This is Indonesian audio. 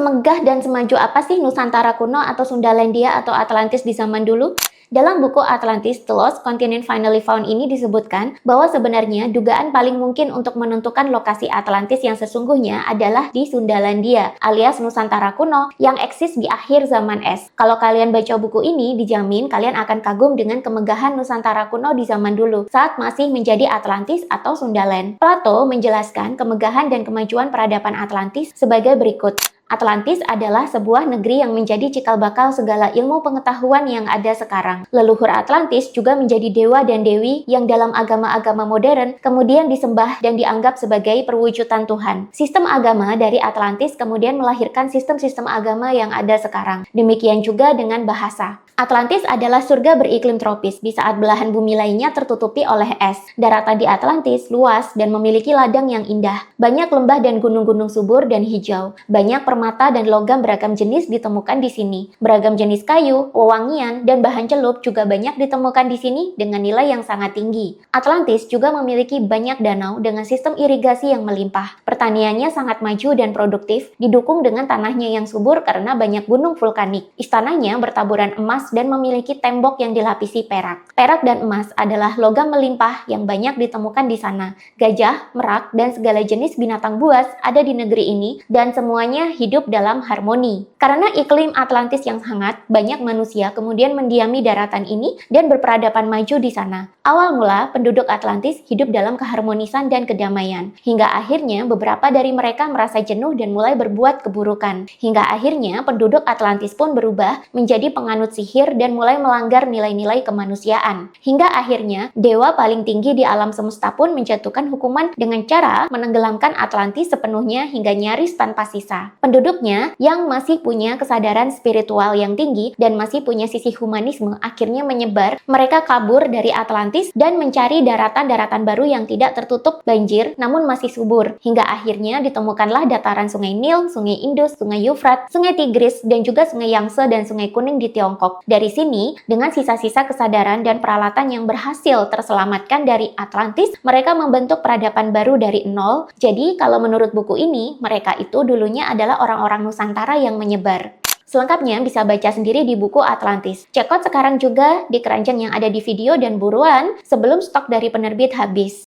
Semegah dan semaju apa sih Nusantara kuno atau Sundalandia atau Atlantis di zaman dulu? Dalam buku Atlantis, The Lost Continent Finally Found ini disebutkan bahwa sebenarnya dugaan paling mungkin untuk menentukan lokasi Atlantis yang sesungguhnya adalah di Sundalandia, alias Nusantara kuno yang eksis di akhir zaman es. Kalau kalian baca buku ini, dijamin kalian akan kagum dengan kemegahan Nusantara kuno di zaman dulu, saat masih menjadi Atlantis atau Sundaland. Plato menjelaskan kemegahan dan kemajuan peradaban Atlantis sebagai berikut. Atlantis adalah sebuah negeri yang menjadi cikal bakal segala ilmu pengetahuan yang ada sekarang. Leluhur Atlantis juga menjadi dewa dan dewi yang dalam agama-agama modern kemudian disembah dan dianggap sebagai perwujudan Tuhan. Sistem agama dari Atlantis kemudian melahirkan sistem-sistem agama yang ada sekarang. Demikian juga dengan bahasa. Atlantis adalah surga beriklim tropis di saat belahan bumi lainnya tertutupi oleh es. Daratan di Atlantis luas dan memiliki ladang yang indah. Banyak lembah dan gunung-gunung subur dan hijau. Banyak permata dan logam beragam jenis ditemukan di sini. Beragam jenis kayu, wewangian, dan bahan celup juga banyak ditemukan di sini dengan nilai yang sangat tinggi. Atlantis juga memiliki banyak danau dengan sistem irigasi yang melimpah. Pertaniannya sangat maju dan produktif, didukung dengan tanahnya yang subur karena banyak gunung vulkanik. Istananya bertaburan emas dan memiliki tembok yang dilapisi perak. Perak dan emas adalah logam melimpah yang banyak ditemukan di sana. Gajah, merak, dan segala jenis binatang buas ada di negeri ini dan semuanya hidup dalam harmoni. Karena iklim Atlantis yang hangat, banyak manusia kemudian mendiami daratan ini dan berperadaban maju di sana. Awal mula, penduduk Atlantis hidup dalam keharmonisan dan kedamaian. Hingga akhirnya beberapa dari mereka merasa jenuh dan mulai berbuat keburukan. Hingga akhirnya penduduk Atlantis pun berubah menjadi penganut sihir dan mulai melanggar nilai-nilai kemanusiaan. Hingga akhirnya, dewa paling tinggi di alam semesta pun menjatuhkan hukuman dengan cara menenggelamkan Atlantis sepenuhnya hingga nyaris tanpa sisa. Penduduknya yang masih punya kesadaran spiritual yang tinggi dan masih punya sisi humanisme akhirnya menyebar, mereka kabur dari Atlantis dan mencari daratan-daratan baru yang tidak tertutup banjir namun masih subur. Hingga akhirnya ditemukanlah dataran Sungai Nil, Sungai Indus, Sungai Yufrat, Sungai Tigris, dan juga Sungai Yangtze dan Sungai Kuning di Tiongkok. Dari sini, dengan sisa-sisa kesadaran dan peralatan yang berhasil terselamatkan dari Atlantis, mereka membentuk peradaban baru dari nol. Jadi, kalau menurut buku ini, mereka itu dulunya adalah orang-orang Nusantara yang menyebar. Selengkapnya bisa baca sendiri di buku Atlantis. Cekot sekarang juga di keranjang yang ada di video dan buruan sebelum stok dari penerbit habis.